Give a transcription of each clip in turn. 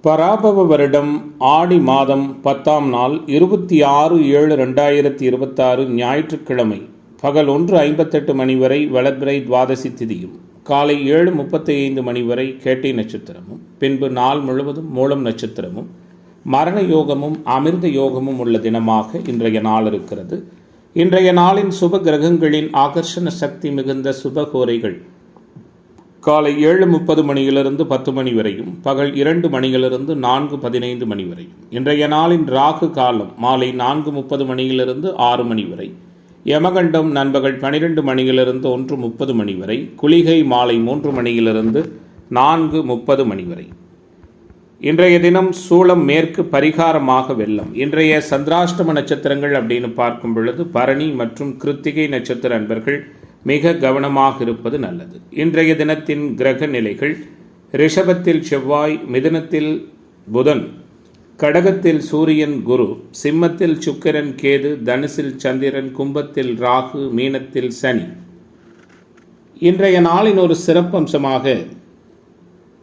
பராபவ வருடம் ஆடி மாதம் 10ஆம் நாள் 26/7/2026 ஞாயிற்றுக்கிழமை பகல் 1:58 மணி வரை வளர்பிறை துவாதசி திதியும் காலை 7:35 மணி வரை கேட்டை நட்சத்திரமும் பின்பு நாள் முழுவதும் மூலம் நட்சத்திரமும் மரண யோகமும் அமிர்த யோகமும் உள்ள தினமாக இன்றைய நாள் இருக்கிறது. இன்றைய நாளின் சுப கிரகங்களின் ஆகர்ஷண சக்தி மிகுந்த சுபகோரைகள் காலை 7:30 மணியிலிருந்து 10 மணி வரையும் பகல் 2 மணியிலிருந்து 4:15 மணி வரையும். இன்றைய நாளின் ராகு காலம் மாலை 4:30 மணியிலிருந்து 6 மணி வரை, யமகண்டம் நண்பகல் 12 மணியிலிருந்து 1:30 மணி வரை, குளிகை மாலை 3 மணியிலிருந்து 4:30 மணி வரை. இன்றைய தினம் சூளம் மேற்கு, பரிகாரமாக வெள்ளம். இன்றைய சந்திராஷ்டம நட்சத்திரங்கள் அப்படின்னு பார்க்கும் பொழுது பரணி மற்றும் கிருத்திகை நட்சத்திர அன்பர்கள் மிக கவனமாக இருப்பது நல்லது. இன்றைய தினத்தின் கிரக நிலைகள்: ரிஷபத்தில் செவ்வாய், மிதுனத்தில் புதன், கடகத்தில் சூரியன் குரு, சிம்மத்தில் சுக்கிரன் கேது, தனுசில் சந்திரன், கும்பத்தில் ராகு, மீனத்தில் சனி. இன்றைய நாளின் ஒரு சிறப்பம்சமாக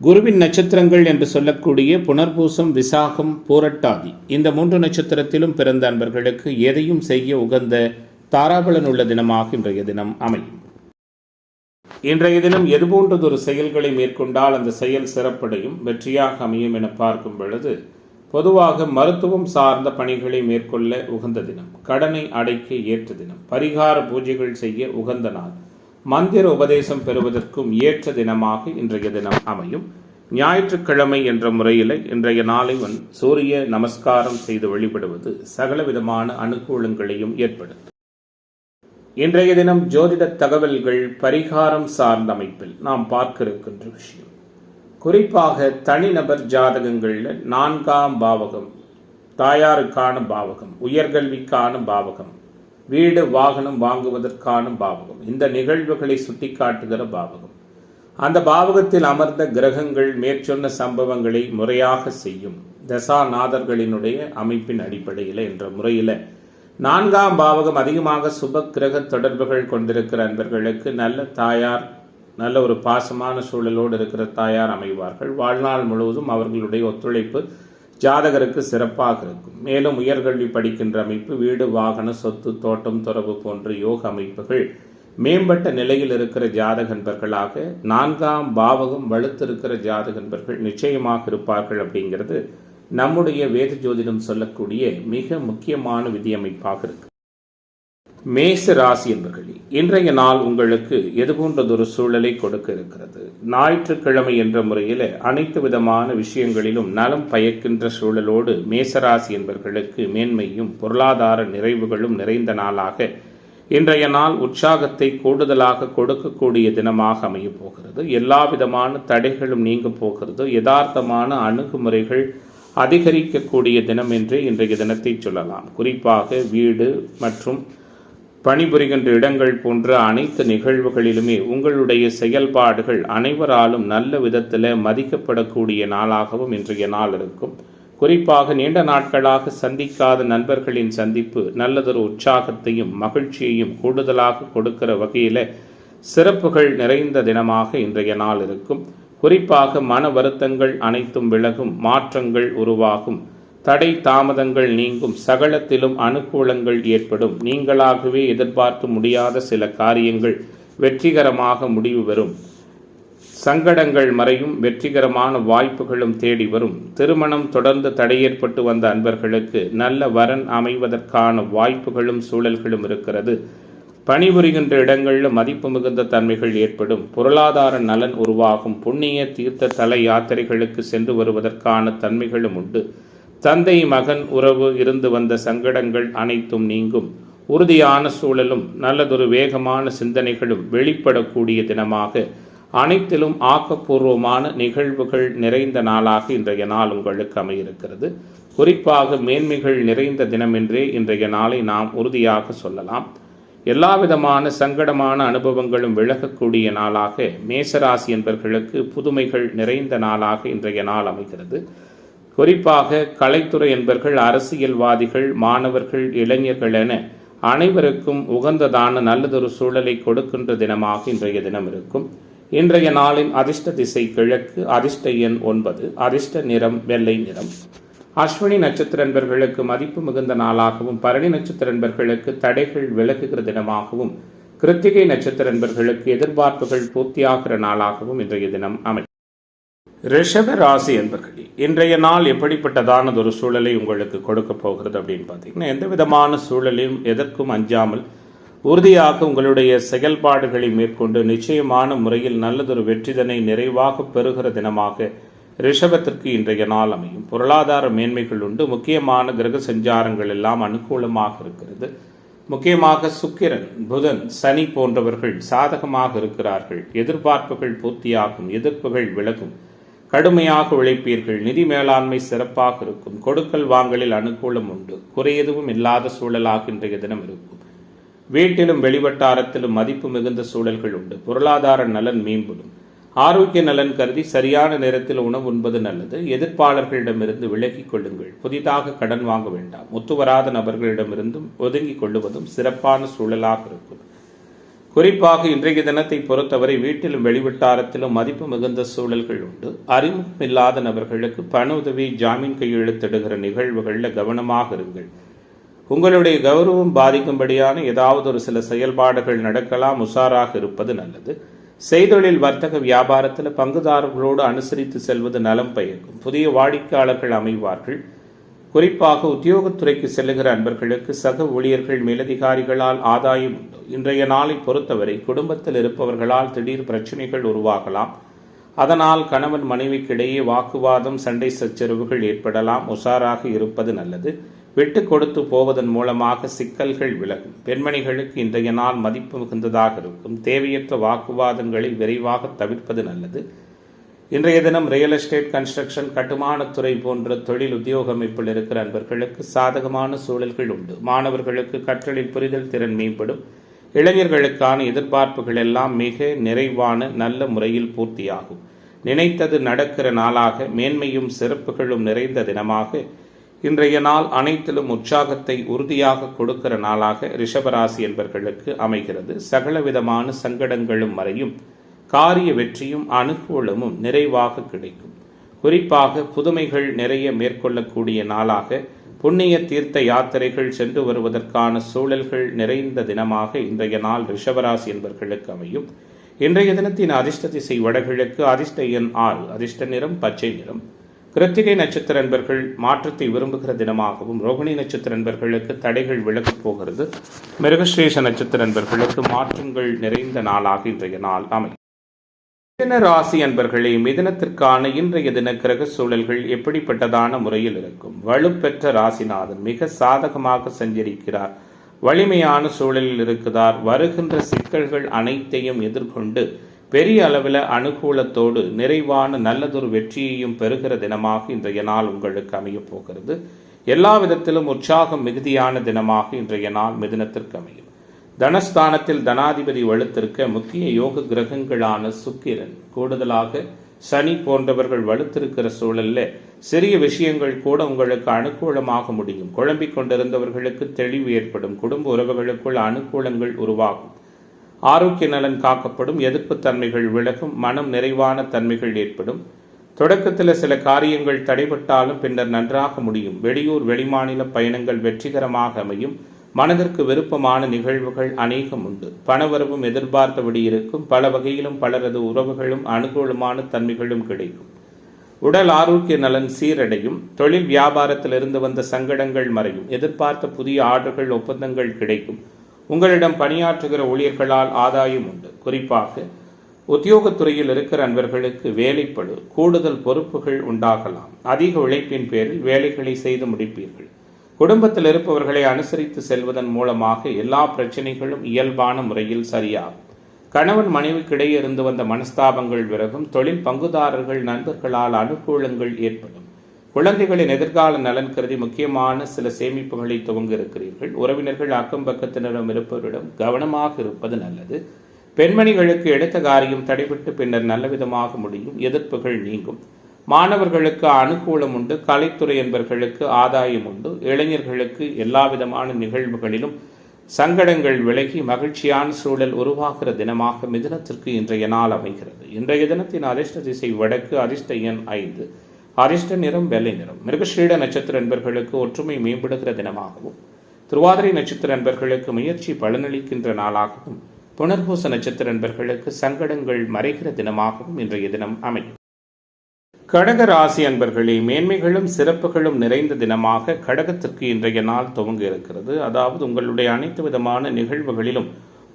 குருவின் நட்சத்திரங்கள் என்று சொல்லக்கூடிய புனர்பூசம், விசாகம், பூரட்டாதி இந்த 3 நட்சத்திரத்திலும் பிறந்த அன்பர்களுக்கு எதையும் செய்ய உகந்த தாராபலன் உள்ள தினமாக இன்றைய தினம் அமையும். இன்றைய தினம் எதுபோன்றதொரு செயல்களை மேற்கொண்டால் அந்த செயல் சிறப்படையும் வெற்றியாக அமையும் என பார்க்கும் பொழுது, பொதுவாக மருத்துவம் சார்ந்த பணிகளை மேற்கொள்ள உகந்த தினம், கடனை அடைக்க ஏற்ற தினம், பரிகார பூஜைகள் செய்ய உகந்த நாள், மந்திர உபதேசம் பெறுவதற்கும் ஏற்ற தினமாக இன்றைய தினம் அமையும். ஞாயிற்றுக்கிழமை என்ற முறையில் இன்றைய நாளை சூரிய நமஸ்காரம் செய்து வழிபடுவது சகலவிதமான அனுகூலங்களையும் ஏற்படுத்தும். இன்றைய தினம் ஜோதிட தகவல்கள் பரிகாரம் சார்ந்த அமைப்பில் நாம் பார்க்க இருக்கின்ற விஷயம், குறிப்பாக தனிநபர் ஜாதகங்களில் 4ஆம் பாவகம், தாயாருக்கான பாவகம், உயர்கல்விக்கான பாவகம், வீடு வாகனம் வாங்குவதற்கான பாவகம், இந்த நிகழ்வுகளை சுட்டிக்காட்டுகிற பாவகம். அந்த பாவகத்தில் அமர்ந்த கிரகங்கள் மேற்சொன்ன சம்பவங்களை முறையாக செய்யும் தசாநாதர்களினுடைய அமைப்பின் அடிப்படையில் என்ற முறையில் 4ஆம் பாவகம் அதிகமாக சுப கிரக தொடர்புகள் கொண்டிருக்கிற அன்பர்களுக்கு நல்ல தாயார், நல்ல ஒரு பாசமான சூழலோடு இருக்கிற தாயார் அமைவார்கள். வாழ்நாள் முழுவதும் அவர்களுடைய ஒத்துழைப்பு ஜாதகருக்கு சிறப்பாக இருக்கும். மேலும் உயர்கல்வி படிக்கின்ற அமைப்பு, வீடு வாகன சொத்து தோட்டம் துறவு போன்ற யோக அமைப்புகள் மேம்பட்ட நிலையில் இருக்கிற ஜாதகன்பர்களாக 4ஆம் பாவகம் வலுத்திருக்கிற ஜாதகன்பர்கள் நிச்சயமாக இருப்பார்கள். அப்படிங்கிறது நம்முடைய வேத ஜோதிடம் சொல்லக்கூடிய மிக முக்கியமான விதியமைப்பாக இருக்கு. மேச ராசி என்பர்களே, இன்றைய நாள் உங்களுக்கு எதுபோன்றதொரு சூழலை கொடுக்க இருக்கிறது. ஞாயிற்றுக்கிழமை என்ற முறையில் அனைத்து விதமான விஷயங்களிலும் நலம் பயக்கின்ற சூழலோடு மேசராசி என்பர்களுக்கு மேன்மையும் பொருளாதார நிறைவுகளும் நிறைந்த நாளாக இன்றைய நாள் உற்சாகத்தை கூடுதலாக கொடுக்கக்கூடிய தினமாக அமைய போகிறது. எல்லா விதமான தடைகளும் நீங்க போகிறது. யதார்த்தமான அணுகுமுறைகள் அதிகரிக்கக்கூடிய தினம் என்று இன்றைய தினத்தை சொல்லலாம். குறிப்பாக வீடு மற்றும் பணிபுரிகின்ற இடங்கள் போன்ற அனைத்து நிகழ்வுகளிலுமே உங்களுடைய செயல்பாடுகள் அனைவராலும் நல்ல விதத்தில் மதிக்கப்படக்கூடிய நாளாகவும் இன்றைய நாள் இருக்கும். குறிப்பாக நீண்ட நாட்களாக சந்திக்காத நண்பர்களின் சந்திப்பு நல்லதொரு உற்சாகத்தையும் மகிழ்ச்சியையும் கூடுதலாக கொடுக்கிற வகையில் சிறப்புகள் நிறைந்த தினமாக இன்றைய நாள் இருக்கும். குறிப்பாக மன வருத்தங்கள் அனைத்தும் விலகும், மாற்றங்கள் உருவாகும், தடை தாமதங்கள் நீங்கும், சகலத்திலும் அனுகூலங்கள் ஏற்படும். நீங்களாகவே எதிர்பார்க்க முடியாத சில காரியங்கள் வெற்றிகரமாக முடிவு பெறும். சங்கடங்கள் மறையும், வெற்றிகரமான வாய்ப்புகளும் தேடி வரும். திருமணம் தொடர்ந்து தடை ஏற்பட்டு வந்த அன்பர்களுக்கு நல்ல வரன் அமைவதற்கான வாய்ப்புகளும் சூழல்களும் இருக்கிறது. பணிபுரிகின்ற இடங்களில் மதிப்பு மிகுந்த தன்மைகள் ஏற்படும். பொருளாதார நலன் உருவாகும். புண்ணிய தீர்த்த தல யாத்திரைகளுக்கு சென்று வருவதற்கான தன்மைகளும் உண்டு. தந்தை மகன் உறவு இருந்து வந்த சங்கடங்கள் அனைத்தும் நீங்கும். உறுதியான சூழலும் நல்லதொரு வேகமான சிந்தனைகளும் வெளிப்படக்கூடிய தினமாக அனைத்திலும் ஆக்கப்பூர்வமான நிகழ்வுகள் நிறைந்த நாளாக இன்றைய நாள் உங்களுக்கு அமையிருக்கிறது. குறிப்பாக மேன்மைகள் நிறைந்த தினம் என்றே இன்றைய நாளை நாம் உறுதியாக சொல்லலாம். எல்லா விதமான சங்கடமான அனுபவங்களும் விலகக்கூடிய நாளாக மேசராசி என்பவர்களுக்கு புதுமைகள் நிறைந்த நாளாக இன்றைய நாள் அமைகிறது. குறிப்பாக கலைத்துறை என்பவர்கள், அரசியல்வாதிகள், மாணவர்கள், இளைஞர்கள் என அனைவருக்கும் உகந்ததான நல்லதொரு சூழலை கொடுக்கின்ற தினமாக இன்றைய தினம் இருக்கும். இன்றைய நாளின் அதிர்ஷ்ட திசை கிழக்கு, அதிர்ஷ்ட எண் 9, அதிர்ஷ்ட நிறம் வெள்ளை நிறம். அஸ்வினி நட்சத்திர நண்பர்களுக்கு மதிப்பு மிகுந்த நாளாகவும், பரணி நட்சத்திர நண்பர்களுக்கு தடைகள் விலகுகிற தினமாகவும், கிருத்திகை நட்சத்திர நண்பர்களுக்கு எதிர்பார்ப்புகள் பூர்த்தியாகிற நாளாகவும் இன்றைய தினம் அமையும். ரிஷப ராசி என்பர்களே, இன்றைய நாள் எப்படிப்பட்டதானதொரு சூழலை உங்களுக்கு கொடுக்க போகிறது அப்படின்னு பார்த்தீங்கன்னா, எந்த விதமான சூழலையும் எதற்கும் அஞ்சாமல் உறுதியாக உங்களுடைய செயல்பாடுகளை மேற்கொண்டு நிச்சயமான முறையில் நல்லதொரு வெற்றிதனை நிறைவாக பெறுகிற தினமாக ரிஷபத்திற்கு இன்றைய நாள் அமையும். பொருளாதார மேன்மைகள் உண்டு. முக்கியமான கிரக சஞ்சாரங்கள் எல்லாம் அனுகூலமாக இருக்கிறது. முக்கியமாக சுக்கிரன், புதன், சனி போன்றவர்கள் சாதகமாக இருக்கிறார்கள். எதிர்பார்ப்புகள் பூர்த்தியாகும், எதிர்ப்புகள் விலகும், கடுமையாக உழைப்பீர்கள். நிதி மேலாண்மை சிறப்பாக இருக்கும். கொடுக்கல் வாங்கலில் அனுகூலம் உண்டு. குறை எதுவும் இல்லாத சூழலாக இன்றைய தினம் இருக்கும். வீட்டிலும் வெளிவட்டாரத்திலும் மதிப்பு மிகுந்த சூழல்கள் உண்டு. பொருளாதார நலன் மேம்படும். ஆரோக்கிய நலன் கருதி சரியான நேரத்தில் உணவு உண்பது நல்லது. எதிர்ப்பாளர்களிடமிருந்து விலகிக் கொள்ளுங்கள். புதிதாக கடன் வாங்க வேண்டாம். ஒத்துவராத நபர்களிடமிருந்தும் ஒதுங்கிக் கொள்ளுவதும் சிறப்பான சூழலாக இருக்கும். குறிப்பாக இன்றைய தினத்தை பொறுத்தவரை வீட்டிலும் வெளிவட்டாரத்திலும் மதிப்பு மிகுந்த சூழல்கள் உண்டு. அறிமுகம் இல்லாத நபர்களுக்கு பண உதவி, ஜாமீன் கையெழுத்திடுகிற நிகழ்வுகளில் கவனமாக இருங்கள். உங்களுடைய கௌரவம் பாதிக்கும்படியான ஏதாவது ஒரு சில செயல்பாடுகள் நடக்கலாம். உஷாராக இருப்பது நல்லது. செய்தொழில், வர்த்தக, வியாபாரத்தில் பங்குதாரர்களோடு அனுசரித்து செல்வது நலம் பயக்கும். புதிய வாடிக்கையாளர்கள் அமைவார்கள். குறிப்பாக உத்தியோகத்துறைக்கு செல்லுகிற அன்பர்களுக்கு சக ஊழியர்கள், மேலதிகாரிகளால் ஆதாயம் உண்டு. இன்றைய நாளை பொறுத்தவரை குடும்பத்தில் இருப்பவர்களால் திடீர் பிரச்சனைகள் உருவாகலாம். அதனால் கணவன் மனைவிக்கிடையே வாக்குவாதம், சண்டை சச்சரவுகள் ஏற்படலாம். உஷாராக இருப்பது நல்லது. விட்டு கொடுத்து போவதன் மூலமாக சிக்கல்கள் விலகும். பெண்மணிகளுக்கு இன்றைய நாள் மதிப்பு மிகுந்ததாக இருக்கும். தேவையற்ற வாக்குவாதங்களை விரைவாக தவிர்ப்பது நல்லது. இன்றைய தினம் ரியல் எஸ்டேட், கன்ஸ்ட்ரக்ஷன், கட்டுமானத்துறை போன்ற தொழில் உத்தியோக அமைப்பில் இருக்கிற அன்பர்களுக்கு சாதகமான சூழல்கள் உண்டு. மாணவர்களுக்கு கற்றலில் புரிதல் திறன் மேம்படும். இளைஞர்களுக்கான எதிர்பார்ப்புகள் எல்லாம் மிக நிறைவான நல்ல முறையில் பூர்த்தியாகும். நினைத்தது நடக்கிற நாளாக, மேன்மையும் சிறப்புகளும் நிறைந்த தினமாக இன்றைய நாள் அனைத்திலும் உற்சாகத்தை உறுதியாக கொடுக்கிற நாளாக ரிஷபராசி என்பவர்களுக்கு அமைகிறது. சகலவிதமான சங்கடங்களும் மறையும். காரிய வெற்றியும் அனுகூலமும் நிறைவாக கிடைக்கும். குறிப்பாக புதுமைகள் நிறைய மேற்கொள்ளக்கூடிய நாளாக, புண்ணிய தீர்த்த யாத்திரைகள் சென்று வருவதற்கான சூழல்கள் நிறைந்த தினமாக இன்றைய நாள் ரிஷபராசி என்பவர்களுக்கு அமையும். இன்றைய தினத்தின் அதிர்ஷ்ட திசை வடகிழக்கு, அதிர்ஷ்ட எண் 6, அதிர்ஷ்ட நிறம் பச்சை நிறம். கிருத்திகை நட்சத்திர நண்பர்கள் மாற்றத்தை விரும்புகிற தினமாகவும், ரோகிணி நட்சத்திர நண்பர்களுக்கு தடைகள் விலகப் போகிறது. மிருகஸ்ரீஷ நட்சத்திர நண்பர்களுக்கு மாற்றங்கள் நிறைந்த நாளாக இன்றைய நாள் அமையும். மிதுன ராசி அன்பர்களே, மிதுனத்திற்கான இன்றைய தின கிரக சூழல்கள் எப்படிப்பட்டதான முறையில் இருக்கும்? வலுப்பெற்ற ராசிநாதன் மிக சாதகமாக சஞ்சரிக்கிறார். வலிமையான சூழலில் இருக்கிறார். வருகின்ற சிக்கல்கள் அனைத்தையும் எதிர்கொண்டு பெரிய அளவில் அனுகூலத்தோடு நிறைவான நல்லதொரு வெற்றியையும் பெறுகிற தினமாக இன்றைய நாள் உங்களுக்கு அமையப் போகிறது. எல்லா விதத்திலும் உற்சாகம் மிகுதியான தினமாக இன்றைய நாள் மிதுனத்திற்கு அமையும். தனஸ்தானத்தில் தனாதிபதி வலுத்திருக்க முக்கிய யோக கிரகங்களான சுக்கிரன், கூடுதலாக சனி போன்றவர்கள் வலுத்திருக்கிற சூழலில் சிறிய விஷயங்கள் கூட உங்களுக்கு அனுகூலமாக முடியும். குழம்பிக் கொண்டிருந்தவர்களுக்கு தெளிவு ஏற்படும். குடும்ப உறவுகளுக்குள் அனுகூலங்கள் உருவாகும். ஆரோக்கிய நலன் காக்கப்படும். எதிர்ப்பு தன்மைகள் விலகும். மனம் நிறைவான தன்மைகள் ஏற்படும். தொடக்கத்தில் சில காரியங்கள் தடைபட்டாலும் பின்னர் நன்றாக முடியும். வெளியூர், வெளிமாநில பயணங்கள் வெற்றிகரமாக அமையும். மனதிற்கு விருப்பமான நிகழ்வுகள் அநேகம் உண்டு. பணவரவும் எதிர்பார்த்தபடி இருக்கும். பல வகையிலும் பலரது உறவுகளும் அனுகூலமான தன்மைகளும் கிடைக்கும். உடல் ஆரோக்கிய நலன் சீரடையும். தொழில் வியாபாரத்தில் இருந்து வந்த சங்கடங்கள் மறையும். எதிர்பார்த்த புதிய ஆர்டர்கள், ஒப்பந்தங்கள் கிடைக்கும். உங்களிடம் பணியாற்றுகிற ஊழியர்களால் ஆதாயம் உண்டு. குறிப்பாக உத்தியோகத்துறையில் இருக்கிற அன்பர்களுக்கு வேலைப்பளு, கூடுதல் பொறுப்புகள் உண்டாகலாம். அதிக உழைப்பின் பேரில் வேலைகளை செய்து முடிப்பீர்கள். குடும்பத்தில் இருப்பவர்களை அனுசரித்து செல்வதன் மூலமாக எல்லா பிரச்சனைகளும் இயல்பான முறையில் சரியாகும். கணவன் மனைவிக்கிடையே இருந்து வந்த மனஸ்தாபங்கள் விலகும். தொழில் பங்குதாரர்கள், நண்பர்களால் அனுகூலங்கள் ஏற்படும். குழந்தைகளின் எதிர்கால நலன் கருதி முக்கியமான சில சேமிப்புகளை துவங்க இருக்கிறீர்கள். உறவினர்கள், அக்கம் பக்கத்தினரும் இருப்பவரிடம் கவனமாக இருப்பது நல்லது. பெண்மணிகளுக்கு எடுத்த காரியம் தடைபட்டு பின்னர் நல்லவிதமாக முடியும். எதிர்ப்புகள் நீங்கும். மாணவர்களுக்கு அனுகூலம் உண்டு. கலைத்துறை என்பவர்களுக்கு ஆதாயம் உண்டு. இளைஞர்களுக்கு எல்லா விதமான நிகழ்வுகளிலும் சங்கடங்கள் விலகி மகிழ்ச்சியான சூழல் உருவாகிற தினமாக மிதுனத்திற்கு இன்றைய நாள் அமைகிறது. இன்றைய தினத்தின் அதிர்ஷ்ட திசை வடக்கு, அதிர்ஷ்ட எண் 5, அதிர்ஷ்ட நிறம் வெள்ளை நிறம். மிருகஸ்ரீட நட்சத்திர நண்பர்களுக்கு ஒற்றுமை மேம்படுகிற தினமாகவும், திருவாதிரை நட்சத்திர நண்பர்களுக்கு முயற்சி பலனளிக்கின்ற நாளாகவும், புனர்பூச நட்சத்திர நண்பர்களுக்கு சங்கடங்கள் மறைகிற தினமாகவும் இன்றைய தினம் அமையும். கடக ராசி அன்பர்களே, மேன்மைகளும் சிறப்புகளும் நிறைந்த தினமாக கடகத்திற்கு இன்றைய நாள் துவங்க இருக்கிறது. அதாவது உங்களுடைய அனைத்து விதமான நிகழ்வுகளிலும்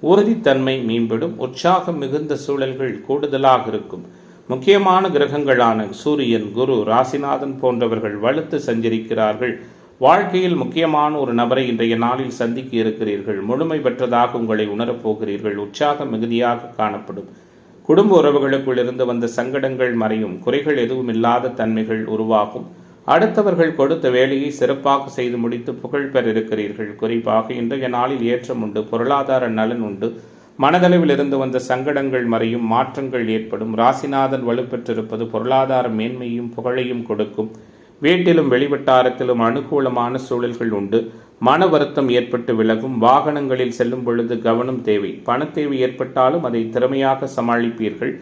உறுதித்தன்மை மேம்படும், உற்சாகம் மிகுந்த சூழல்கள் கூடுதலாக இருக்கும். முக்கியமான கிரகங்களான சூரியன், குரு, ராசிநாதன் போன்றவர்கள் வலுத்து சஞ்சரிக்கிறார்கள். வாழ்க்கையில் முக்கியமான ஒரு நபரை இன்றைய நாளில் சந்திக்க இருக்கிறீர்கள். முழுமை பெற்றதாக உங்களை உணரப்போகிறீர்கள். உற்சாகம் மிகுதியாக காணப்படும். குடும்ப உறவுகளுக்குள் இருந்து வந்த சங்கடங்கள் மறையும். குறைகள் எதுவும் இல்லாத தன்மைகள் உருவாகும். அடுத்தவர்கள் கொடுத்த வேலையை சிறப்பாக செய்து முடித்து புகழ் பெற இருக்கிறீர்கள். குறிப்பாக இன்றைய நாளில் ஏற்றம் உண்டு, பொருளாதார நலன் உண்டு. மனதளவில் இருந்து வந்த சங்கடங்கள் மறையும், மாற்றங்கள் ஏற்படும். ராசிநாதன் வலுப்பெற்றிருப்பது பொருளாதார மேன்மையும் புகழையும் கொடுக்கும். வீட்டிலும் வெளிவட்டாரத்திலும் அனுகூலமான சூழல்கள் உண்டு. மன வருத்தம் ஏற்பட்டு விலகும். வாகனங்களில் செல்லும் பொழுது கவனம் தேவை. பணத்தேவை ஏற்பட்டாலும் அதை திறமையாக சமாளிப்பீர்கள்.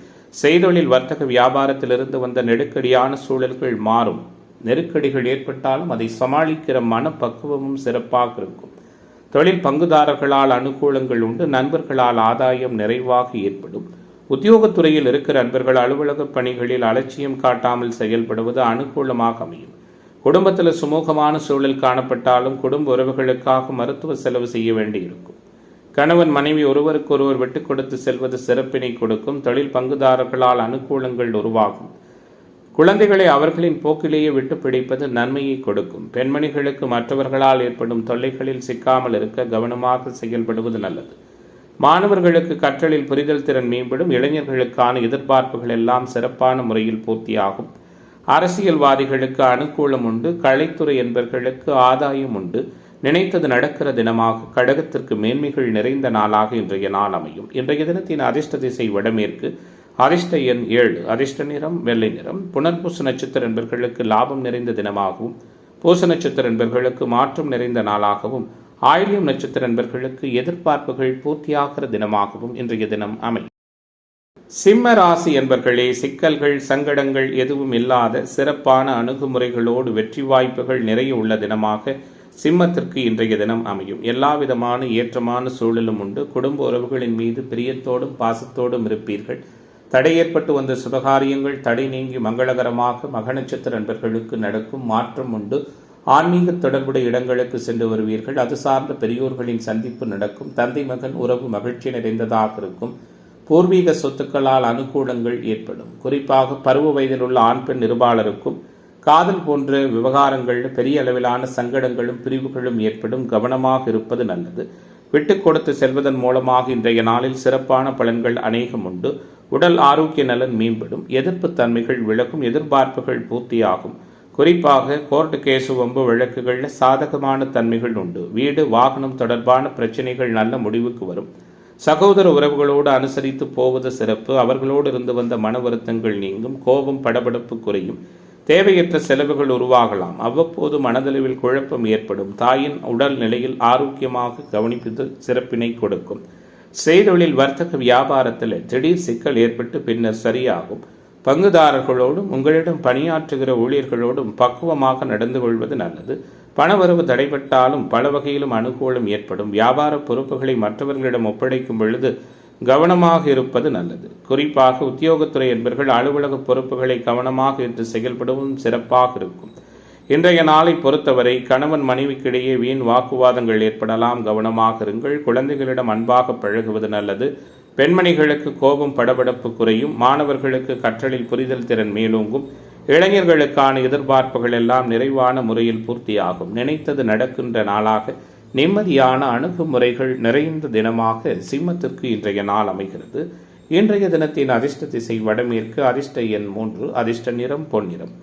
செய்தொழில் வர்த்தக வியாபாரத்திலிருந்து வந்த நெருக்கடியான சூழல்கள் மாறும். நெருக்கடிகள் ஏற்பட்டாலும் அதை சமாளிக்கிற மனப்பக்குவமும் சிறப்பாக இருக்கும். தொழில் பங்குதாரர்களால் அனுகூலங்கள் உண்டு. நண்பர்களால் ஆதாயம் நிறைவாக ஏற்படும். உத்தியோகத்துறையில் இருக்கிற நண்பர்கள் அலுவலக பணிகளில் அலட்சியம் காட்டாமல் செயல்படுவது அனுகூலமாக அமையும். குடும்பத்தில் சுமூகமான சூழல் காணப்பட்டாலும் குடும்ப உறவுகளுக்காக மருத்துவ செலவு செய்ய வேண்டியிருக்கும். கணவன் மனைவி ஒருவருக்கொருவர் விட்டுக் கொடுத்து செல்வது சிறப்பினை கொடுக்கும். தொழில் பங்குதாரர்களால் அனுகூலங்கள் உருவாகும். குழந்தைகளை அவர்களின் போக்கிலேயே விட்டு பிடிப்பது நன்மையை கொடுக்கும். பெண்மணிகளுக்கு மற்றவர்களால் ஏற்படும் தொல்லைகளில் சிக்காமல் இருக்க கவனமாக செயல்படுவது நல்லது. மாணவர்களுக்கு கற்றலில் புரிதல் திறன் மேம்படும். இளைஞர்களுக்கான எதிர்பார்ப்புகள் எல்லாம் சிறப்பான முறையில் பூர்த்தியாகும். அரசியல்வாதிகளுக்கு அனுகூலம் உண்டு. கலைத்துறை என்பவர்களுக்கு ஆதாயம் உண்டு. நினைத்தது நடக்கிற தினமாக கடகத்திற்கு மேன்மைகள் நிறைந்த நாளாக இன்றைய நாள் அமையும். இன்றைய தினத்தின் அதிர்ஷ்ட திசை வடமேற்கு, அதிர்ஷ்ட எண் 7, அதிர்ஷ்ட நிறம் வெள்ளை நிறம். புனர்பூச நட்சத்திர என்பவர்களுக்கு லாபம் நிறைந்த தினமாகவும், பூச நட்சத்திர என்பவர்களுக்கு மாற்றம் நிறைந்த நாளாகவும், ஆயில்யம் நட்சத்திர நண்பர்களுக்கு எதிர்பார்ப்புகள் பூர்த்தியாகிற தினமாகவும் இன்றைய தினம் அமையும். சிம்ம ராசி என்பர்களே, சிக்கல்கள் சங்கடங்கள் எதுவும் இல்லாத சிறப்பான அணுகுமுறைகளோடு வெற்றி வாய்ப்புகள் நிறைய உள்ள தினமாக சிம்மத்திற்கு இன்றைய தினம் அமையும். எல்லாவிதமான ஏற்றமான சூழலும் உண்டு. குடும்ப உறவுகளின் மீது பிரியத்தோடும் பாசத்தோடும் இருப்பீர்கள். தடை ஏற்பட்டு வந்த சுபகாரியங்கள் தடை நீங்கி மங்களகரமாக மக நட்சத்திர நண்பர்களுக்கு நடக்கும். மாற்றம் உண்டு. ஆன்மீக தொடர்புடைய இடங்களுக்கு சென்று வருவீர்கள். அது சார்ந்த பெரியோர்களின் சந்திப்பு நடக்கும். தந்தை மகன் உறவு மகிழ்ச்சி நிறைந்ததாக இருக்கும். பூர்வீக சொத்துக்களால் அனுகூலங்கள் ஏற்படும். குறிப்பாக பருவ வயதில் உள்ள ஆண் பெண் இருபாலருக்கும் காதல் போன்ற விவகாரங்களில் பெரிய அளவிலான சங்கடங்களும் பிரிவுகளும் ஏற்படும். கவனமாக இருப்பது நல்லது. விட்டுக் கொடுத்து செல்வதன் மூலமாக இன்றைய நாளில் சிறப்பான பலன்கள் அநேகம் உண்டு. உடல் ஆரோக்கிய நலன் மேம்படும். எதிர்ப்பு தன்மைகள் விலகும். எதிர்பார்ப்புகள் பூர்த்தியாகும். குறிப்பாக கோர்ட்டு கேசு வம்பு வழக்குகளில் சாதகமான தன்மைகள் உண்டு. வீடு வாகனம் தொடர்பான பிரச்சனைகள் நல்ல முடிவுக்கு வரும். சகோதர உறவுகளோடு அனுசரித்து போவது சிறப்பு. அவர்களோடு இருந்து வந்த மன வருத்தங்கள் நீங்கும். கோபம் படபடப்பு குறையும். தேவையற்ற செலவுகள் உருவாகலாம். அவ்வப்போது மனதளவில் குழப்பம் ஏற்படும். தாயின் உடல் நிலையில் ஆரோக்கியமாக கவனிப்பது சிறப்பினை கொடுக்கும். செய்தொழில் வர்த்தக வியாபாரத்தில் திடீர் சிக்கல் ஏற்பட்டு பின்னர் சரியாகும். பங்குதாரர்களோடும் உங்களிடம் பணியாற்றுகிற ஊழியர்களோடும் பக்குவமாக நடந்து கொள்வது நல்லது. பணவரவு தடைபட்டாலும் பல வகையிலும் அனுகூலம் ஏற்படும். வியாபார பொறுப்புகளை மற்றவர்களிடம் ஒப்படைக்கும் பொழுது கவனமாக இருப்பது நல்லது. குறிப்பாக உத்தியோகத்துறை என்பவர்கள் அலுவலக பொறுப்புகளை கவனமாக ஏற்று செயல்படவும் சிறப்பாக இருக்கும். இன்றைய நாளை பொறுத்தவரை கணவன் மனைவிக்கிடையே வீண் வாக்குவாதங்கள் ஏற்படலாம். கவனமாக இருங்கள். குழந்தைகளிடம் அன்பாக பழகுவது நல்லது. பெண்மணிகளுக்கு கோபம் படபடப்பு குறையும். மாணவர்களுக்கு கற்றலில் புரிதல் திறன் மேலோங்கும். இளைஞர்களுக்கான எதிர்பார்ப்புகள் எல்லாம் நிறைவான முறையில் பூர்த்தியாகும். நினைத்தது நடக்கின்ற நாளாக நிம்மதியான அணுகுமுறைகள் நிறைந்த தினமாக சிம்மத்திற்கு இன்றைய நாள் அமைகிறது. இன்றைய தினத்தின் அதிர்ஷ்ட திசை வடமேற்கு, அதிர்ஷ்ட எண் 3, அதிர்ஷ்ட நிறம் பொன்னிறம்.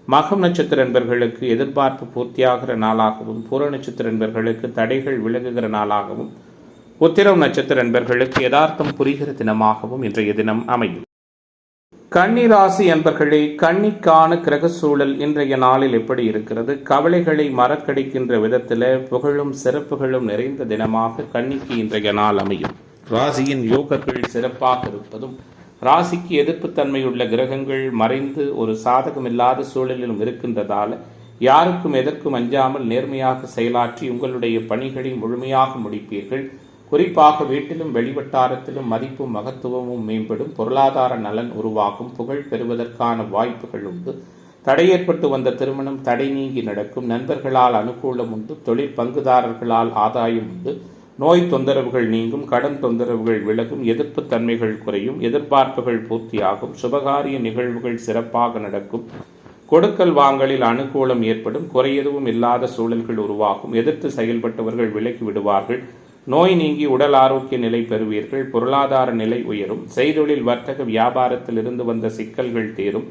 மகம் நட்சத்திர என்பர்களுக்கு எதிர்பார்ப்பு பூர்த்தியாகிற நாளாகவும், பூர நட்சத்திர என்பர்களுக்கு தடைகள் விலகுகிற நாளாகவும், உத்திரம் நட்சத்திர என்பர்களுக்கு யதார்த்தம் புரிகிற தினமாகவும் இன்றைய தினம் அமையும். கன்னி ராசி அன்பர்களே, கன்னிக்கான கிரக சூழல் இன்றைய நாளில் எப்படி இருக்கிறது? கவலைகளை மறக்கடிக்கின்ற விதத்தில் புகழும் சிறப்புகளும் நிறைந்த தினமாக கன்னிக்கு இன்றைய நாள் அமையும். ராசியின் யோகர்கள் சிறப்பாக இருப்பதும், ராசிக்கு எதிர்ப்புத்தன்மையுள்ள கிரகங்கள் மறைந்து ஒரு சாதகமில்லாத சூழலிலும் இருக்கின்றதால யாருக்கும் எதற்கும் அஞ்சாமல் நேர்மையாக செயலாற்றி உங்களுடைய பணிகளை முழுமையாக முடிப்பீர்கள். குறிப்பாக வீட்டிலும் வெளிவட்டாரத்திலும் மதிப்பும் மகத்துவமும் மேம்படும், பொருளாதார நலன் உருவாகும், புகழ் பெறுவதற்கான வாய்ப்புகள் உண்டு. தடை ஏற்பட்டு வந்த திருமணம் தடை நீங்கி நடக்கும், நண்பர்களால் அனுகூலம் உண்டு, தொழில் பங்குதாரர்களால் ஆதாயம் உண்டு, நோய் தொந்தரவுகள் நீங்கும், கடன் தொந்தரவுகள் விலகும், எதிர்ப்பு தன்மைகள் குறையும், எதிர்பார்ப்புகள் பூர்த்தியாகும், சுபகாரிய நிகழ்வுகள் சிறப்பாக நடக்கும், கொடுக்கல் வாங்கலில் அனுகூலம் ஏற்படும், குறையெதுவும் இல்லாத சூழல்கள் உருவாகும், எதிர்த்து செயல்பட்டவர்கள் விலகி விடுவார்கள், நோய் நீங்கி உடல் ஆரோக்கிய நிலை பெறுவீர்கள், பொருளாதார நிலை உயரும், செய்தொழில் வர்த்தக வியாபாரத்தில் இருந்து வந்த சிக்கல்கள் தீரும்,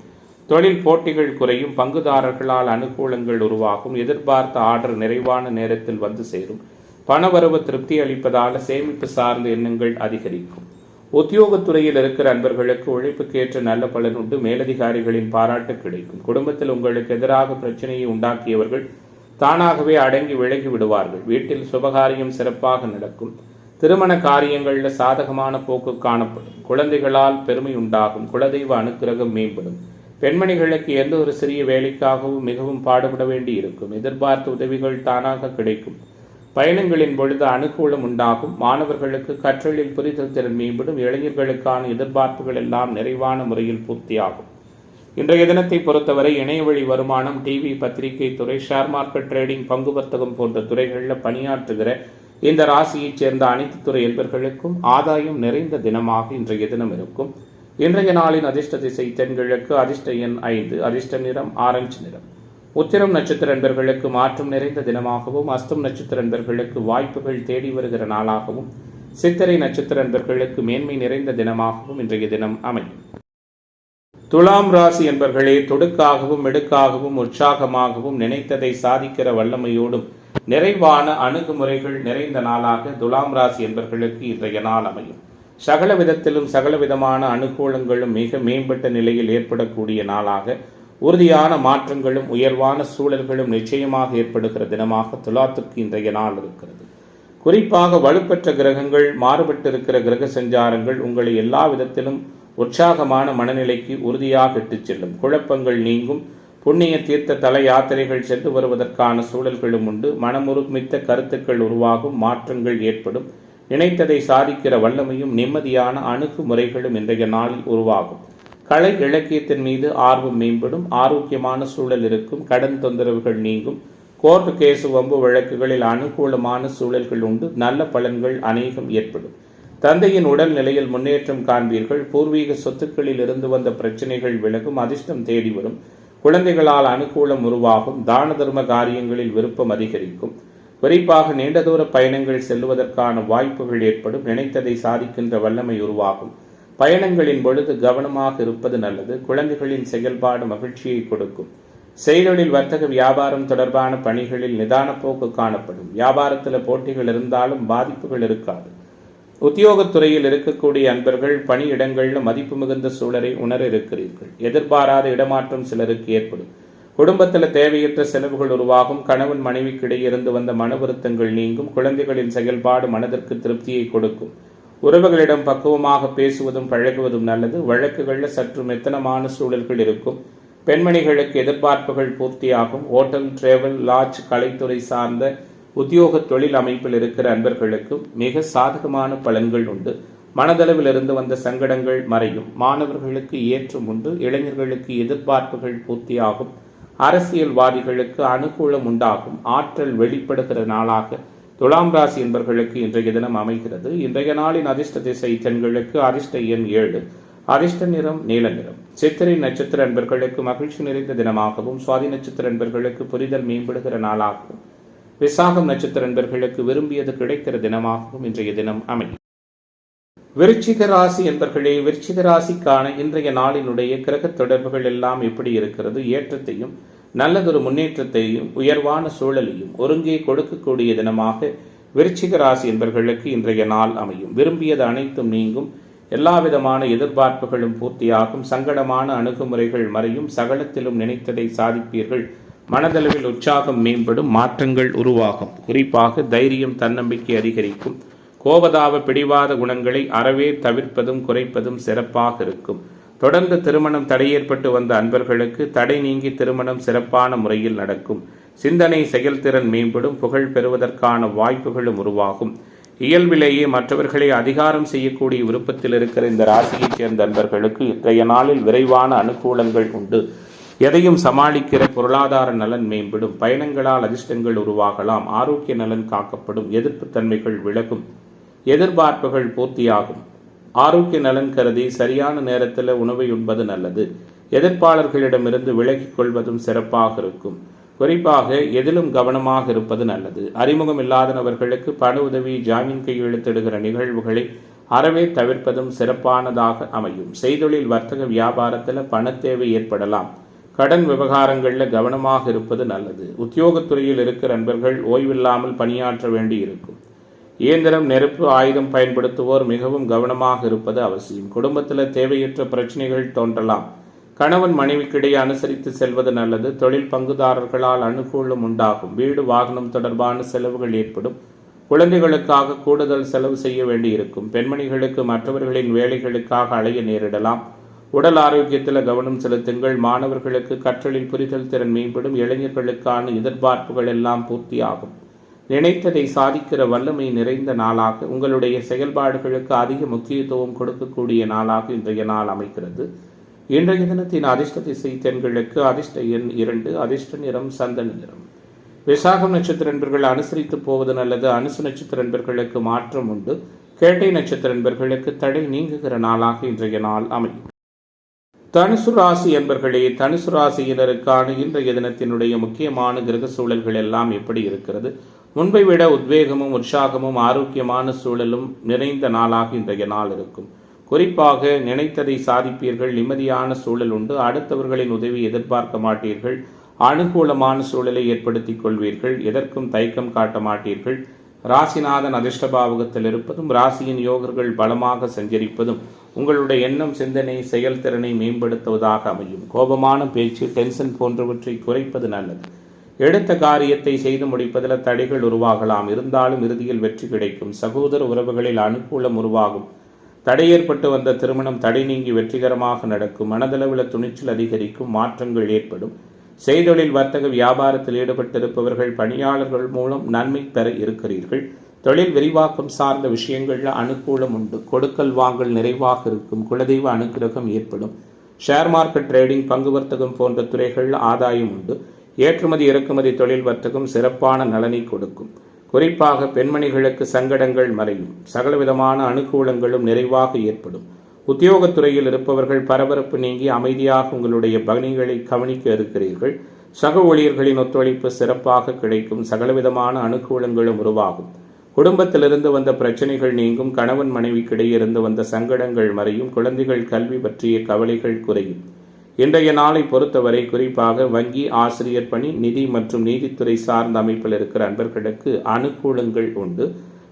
தொழில் போட்டிகள் குறையும், பங்குதாரர்களால் அனுகூலங்கள் உருவாகும், எதிர்பார்த்த ஆர்டர் நிறைவான நேரத்தில் வந்து சேரும், பணவரவு திருப்தி அளிப்பதால் சேமிப்பு சார்ந்த எண்ணங்கள் அதிகரிக்கும். உத்தியோகத்துறையில் இருக்கிற அன்பர்களுக்கு உழைப்புக்கேற்ற நல்ல பலன் உண்டு, மேலதிகாரிகளின் பாராட்டு கிடைக்கும். குடும்பத்தில் உங்களுக்கு எதிராக பிரச்சனையை உண்டாக்கியவர்கள் தானாகவே அடங்கி விலகி விடுவார்கள். வீட்டில் சுபகாரியம் சிறப்பாக நடக்கும், திருமண காரியங்களில் சாதகமான போக்கு காணப்படும், குழந்தைகளால் பெருமை உண்டாகும், குலதெய்வ அனுக்கிரகம் மேம்படும், பெண்மணிகளுக்கு எந்த ஒரு சிறிய வேலைக்காகவும் மிகவும் பாடுபட வேண்டி இருக்கும், எதிர்பார்த்த உதவிகள் தானாக கிடைக்கும், பயணங்களின் பொழுது அனுகூலம் உண்டாகும், மாணவர்களுக்கு கற்றலில் புரிதல் திறன் மேம்படும், இளைஞர்களுக்கான எதிர்பார்ப்புகள் எல்லாம் நிறைவான முறையில் பூர்த்தியாகும். இன்றைய தினத்தை பொறுத்தவரை இணையவழி வருமானம், டிவி, பத்திரிகை துறை, ஷேர் மார்க்கெட், ட்ரேடிங், பங்கு வர்த்தகம் போன்ற துறைகளில் பணியாற்றுகிற இந்த ராசியைச் சேர்ந்த அனைத்து துறை என்பர்களுக்கும் ஆதாயம் நிறைந்த தினமாக இன்றைய தினம் இருக்கும். இன்றைய நாளின் அதிர்ஷ்ட திசை தென்கிழக்கு, அதிர்ஷ்ட எண் 5, அதிர்ஷ்ட நிறம் ஆரஞ்சு நிறம். உத்திரம் நட்சத்திர என்பர்களுக்கு மாற்றம் நிறைந்த தினமாகவும், அஸ்தம் நட்சத்திர என்பர்களுக்கு வாய்ப்புகள் தேடி வருகிற நாளாகவும், சித்திரை நட்சத்திர என்பர்களுக்கு மேன்மை நிறைந்த தினமாகவும் இன்றைய தினம் அமையும். துலாம் ராசி என்பர்களே, தொடுக்காகவும் மெடுக்காகவும் உற்சாகமாகவும் நினைத்ததை சாதிக்கிற வல்லமையோடும் நிறைவான அணுகுமுறைகள் நிறைந்த நாளாக துலாம் ராசி என்பர்களுக்கு இன்றைய நாள் அமையும். சகல விதத்திலும் சகலவிதமான அனுகூலங்களும் மிக மேம்பட்ட நிலையில் ஏற்படக்கூடிய நாளாக, உறுதியான மாற்றங்களும் உயர்வான சூழல்களும் நிச்சயமாக ஏற்படுகிற தினமாக துலாத்துக்கு இன்றைய நாள் இருக்கிறது. குறிப்பாக வலுப்பெற்ற கிரகங்கள், மாறுபட்டிருக்கிற கிரக சஞ்சாரங்கள் உங்களை எல்லா விதத்திலும் உற்சாகமான மனநிலைக்கு உறுதியாக இட்டுச் செல்லும். குழப்பங்கள் நீங்கும், புண்ணிய தீர்த்த தல யாத்திரைகள் சென்று வருவதற்கான சூழல்களும் உண்டு, மனமுருமித்த கருத்துக்கள் உருவாகும், மாற்றங்கள் ஏற்படும், நினைத்ததை சாதிக்கிற வல்லமையும் நிம்மதியான அணுகுமுறைகளும் இன்றைய நாளில் உருவாகும். கலை இலக்கியத்தின் மீது ஆர்வம் மேம்படும், ஆரோக்கியமான சூழல் இருக்கும், கடன் தொந்தரவுகள் நீங்கும், கோர்ட்டு கேசு வம்பு வழக்குகளில் அனுகூலமான சூழல்கள் உண்டு, நல்ல பலன்கள் அநேகம் ஏற்படும். தந்தையின் உடல் நிலையில் முன்னேற்றம் காண்பீர்கள், பூர்வீக சொத்துக்களில் இருந்து வந்த பிரச்சனைகள் விலகும், அதிர்ஷ்டம் தேடி வரும், குழந்தைகளால் அனுகூலம் உருவாகும், தான தர்ம காரியங்களில் விருப்பம் அதிகரிக்கும், குறிப்பாக நீண்ட தூர பயணங்கள் செல்வதற்கான வாய்ப்புகள் ஏற்படும், நினைத்ததை சாதிக்கின்ற வல்லமை உருவாகும், பயணங்களின் பொழுது கவனமாக இருப்பது நல்லது, குழந்தைகளின் செயல்பாடு மகிழ்ச்சியை கொடுக்கும், செய்தொழில் வர்த்தக வியாபாரம் தொடர்பான பணிகளில் நிதான போக்கு காணப்படும், வியாபாரத்தில் போட்டிகள் இருந்தாலும் பாதிப்புகள் இருக்காது. உத்தியோகத்துறையில் இருக்கக்கூடிய அன்பர்கள் பணியிடங்களில் மதிப்பு மிகுந்த சூழலை உணர இருக்கிறீர்கள். எதிர்பாராத இடமாற்றம் சிலருக்கு ஏற்படும், குடும்பத்தில் தேவையற்ற செலவுகள் உருவாகும், கணவன் மனைவிக்கிடையே இருந்து வந்த மன வருத்தங்கள் நீங்கும், குழந்தைகளின் செயல்பாடு மனதிற்கு திருப்தியை கொடுக்கும், உறவுகளிடம் பக்குவமாக பேசுவதும் பழகுவதும் நல்லது, வழக்குகளில் சற்று மெத்தனமான சூழல்கள் இருக்கும், பெண்மணிகளுக்கு எதிர்பார்ப்புகள் பூர்த்தியாகும், ஹோட்டல், டிராவல், லாட்ஜ், கலைத்துறை சார்ந்த உத்தியோக தொழில் அமைப்பில் இருக்கிற அன்பர்களுக்கும் மிக சாதகமான பலன்கள் உண்டு, மனதளவில் இருந்து வந்த சங்கடங்கள் மறையும், மாணவர்களுக்கு ஏற்றம் உண்டு, இளைஞர்களுக்கு எதிர்பார்ப்புகள் பூர்த்தியாகும், அரசியல்வாதிகளுக்கு அனுகூலம் உண்டாகும், ஆற்றல் வெளிப்படுகிற நாளாக துலாம் ராசி என்பர்களுக்கு இன்றைய தினம் அமைகிறது. இன்றைய நாளின் அதிர்ஷ்ட திசை தென்கிழக்கு, அதிர்ஷ்ட எண் 7, அதிர்ஷ்ட நிறம் நீல நிறம். சித்திரை நட்சத்திர அன்பர்களுக்கு மகிழ்ச்சி நிறைந்த தினமாகவும், சுவாதி நட்சத்திர அன்பர்களுக்கு புரிதல் மேம்படுகிற நாளாகவும், விசாகம் நட்சத்திர அன்பர்களுக்கு விரும்பியது கிடைக்கிற தினமாகவும் இன்றைய தினம் அமையும். விருச்சிக ராசி என்பர்களே, விருச்சிக ராசிக்கான இன்றைய நாளினுடைய கிரக தொடர்புகள் எல்லாம் எப்படி இருக்கிறது? ஏற்றத்தையும் நல்லதொரு முன்னேற்றத்தையும் உயர்வான சூழலையும் ஒருங்கே கொடுக்கக்கூடிய தினமாக விருச்சிக ராசி என்பர்களுக்கு இன்றைய நாள் அமையும். விரும்பியது அனைத்தும் நீங்கும், எல்லாவிதமான எதிர்பார்ப்புகளும் பூர்த்தியாகும். சங்கடமான அணுகுமுறைகள் மறையும். சகலத்திலும் நினைத்ததை சாதிப்பீர்கள். மனதளவில் உற்சாகம் மேம்படும். மாற்றங்கள் உருவாகும். குறிப்பாக தைரியம், தன்னம்பிக்கை அதிகரிக்கும். கோபதாப பிடிவாத குணங்களை அறவே தவிர்ப்பதும் குறைப்பதும் சிறப்பாக இருக்கும். தொடர்ந்து திருமணம் தடையேற்பட்டு வந்த அன்பர்களுக்கு தடை நீங்கி திருமணம் சிறப்பான முறையில் நடக்கும். சிந்தனை செயல்திறன் மேம்படும். புகழ் பெறுவதற்கான வாய்ப்புகளும் உருவாகும். இயல்பிலேயே மற்றவர்களை அதிகாரம் செய்யக்கூடிய விருப்பத்தில் இருக்கிற இந்த ராசியைச் சேர்ந்த அன்பர்களுக்கு இன்றைய நாளில் விரைவான அனுகூலங்கள் உண்டு. எதையும் சமாளிக்கிற பொருளாதார நலன் மேம்படும். பயணங்களால் அதிர்ஷ்டங்கள் உருவாகலாம். ஆரோக்கிய நலன் காக்கப்படும். எதிர்ப்பு தன்மைகள் விலகும். எதிர்பார்ப்புகள் பூர்த்தியாகும். ஆரோக்கிய நலன் கருதி சரியான நேரத்தில் உணவை உண்பது நல்லது. எதிர்ப்பாளர்களிடமிருந்து விலகிக் கொள்வதும் சிறப்பாக இருக்கும். குறிப்பாக எதிலும் கவனமாக இருப்பது நல்லது. அறிமுகம் இல்லாதவர்களுக்கு பண உதவி, ஜாமீன் கையெழுத்திடுகிற நிகழ்வுகளை அறவே தவிர்ப்பதும் சிறப்பானதாக அமையும். செய்தொழில், வர்த்தக, வியாபாரத்தில் பண தேவை ஏற்படலாம். கடன் விவகாரங்களில் கவனமாக இருப்பது நல்லது. உத்தியோகத்துறையில் இருக்கிற நண்பர்கள் ஓய்வில்லாமல் பணியாற்ற வேண்டி இருக்கும். இயந்திரம், நெருப்பு, ஆயுதம் பயன்படுத்துவோர் மிகவும் கவனமாக இருப்பது அவசியம். குடும்பத்தில் தேவையற்ற பிரச்சனைகள் தோன்றலாம். கணவன் மனைவிக்கிடையே அனுசரித்து செல்வது நல்லது. தொழில் பங்குதாரர்களால் அனுகூலம் உண்டாகும். வீடு, வாகனம் தொடர்பான செலவுகள் ஏற்படும். குழந்தைகளுக்காக கூடுதல் செலவு செய்ய வேண்டியிருக்கும். பெண்மணிகளுக்கு மற்றவர்களின் வேலைகளுக்காக அலைய நேரிடலாம். உடல் ஆரோக்கியத்தில் கவனம் செலுத்துங்கள். மாணவர்களுக்கு கற்றலில் புரிதல் திறன் மேம்படும். இளைஞர்களுக்கான எதிர்பார்ப்புகள் எல்லாம் பூர்த்தியாகும். நினைத்ததை சாதிக்கிற வல்லமை நிறைந்த நாளாக, உங்களுடைய செயல்பாடுகளுக்கு அதிக முக்கியத்துவம் கொடுக்கக்கூடிய நாளாக இன்றைய நாள் அமைகிறது. இன்றைய தினத்தின் அதிர்ஷ்ட திசை தென்கிழக்கு. அதிர்ஷ்ட எண் 2. அதிர்ஷ்ட நிறம் சந்தன நிறம். விசாகம் நட்சத்திர நண்பர்கள் அனுசரித்து போவது நல்லது. அனுசு நட்சத்திர நண்பர்களுக்கு மாற்றம் உண்டு. கேட்டை நட்சத்திர நண்பர்களுக்கு தடை நீங்குகிற நாளாக இன்றைய நாள் அமையும். தனுசு ராசி என்பர்களே, தனுசு ராசியினருக்கான இன்றைய தினத்தினுடைய முக்கியமான கிரக சூழல்கள் எல்லாம் எப்படி இருக்கிறது? முன்பை விட உத்வேகமும் உற்சாகமும் ஆரோக்கியமான சூழலும் நிறைந்த நாளாக இன்றைய நாள் இருக்கும். குறிப்பாக நினைத்ததை சாதிப்பீர்கள். நிம்மதியான சூழல் உண்டு. அடுத்தவர்களின் உதவி எதிர்பார்க்க மாட்டீர்கள். அனுகூலமான சூழலை ஏற்படுத்திக் கொள்வீர்கள். எதற்கும் தயக்கம் காட்ட மாட்டீர்கள். ராசிநாதன் அதிர்ஷ்டபாவகத்தில் இருப்பதும் ராசியின் யோகர்கள் பலமாக சஞ்சரிப்பதும் உங்களுடைய எண்ணம், சிந்தனை, செயல்திறனை மேம்படுத்துவதாக அமையும். கோபமான பேச்சு, டென்ஷன் போன்றவற்றை குறைப்பது நல்லது. எடுத்த காரியத்தை செய்து முடிப்பதில் தடைகள் உருவாகலாம். இருந்தாலும் இறுதியில் வெற்றி கிடைக்கும். சகோதர உறவுகளில் அனுகூலம் உருவாகும். தடை ஏற்பட்டு வந்த திருமணம் தடை நீங்கி வெற்றிகரமாக நடக்கும். மனதளவில் துணிச்சல் அதிகரிக்கும். மாற்றங்கள் ஏற்படும். செய்தொழில், வர்த்தக, வியாபாரத்தில் ஈடுபட்டிருப்பவர்கள் பணியாளர்கள் மூலம் நன்மை பெற இருக்கிறீர்கள். தொழில் விரிவாக்கம் சார்ந்த விஷயங்களில் அனுகூலம் உண்டு. கொடுக்கல் வாங்கல் நிறைவாக இருக்கும். குலதெய்வ அனுகிரகம் ஏற்படும். ஷேர் மார்க்கெட், ட்ரேடிங், பங்கு வர்த்தகம் போன்ற துறைகளில் ஆதாயம் உண்டு. ஏற்றுமதி இறக்குமதி தொழில் வர்த்தகம் சிறப்பான நலனை கொடுக்கும். குறிப்பாக பெண்மணிகளுக்கு சங்கடங்கள் மறையும். சகலவிதமான அனுகூலங்களும் நிறைவாக ஏற்படும். உத்தியோகத்துறையில் இருப்பவர்கள் பரபரப்பு நீங்கி அமைதியாக உங்களுடைய பணிகளை கவனிக்க இருக்கிறீர்கள். சக ஊழியர்களின் ஒத்துழைப்பு சிறப்பாக கிடைக்கும். சகலவிதமான அனுகூலங்களும் உருவாகும். குடும்பத்திலிருந்து வந்த பிரச்சனைகள் நீங்கும். கணவன் மனைவிக்கிடையே இருந்து வந்த சங்கடங்கள் மறையும். குழந்தைகள் கல்வி பற்றிய கவலைகள் குறையும். இன்றைய நாளை பொறுத்தவரை குறிப்பாக வங்கி, ஆசிரியர் பணி, நிதி மற்றும் நீதித்துறை சார்ந்த அமைப்பில் இருக்கிற அன்பர்களுக்கு அனுகூலங்கள் உண்டு.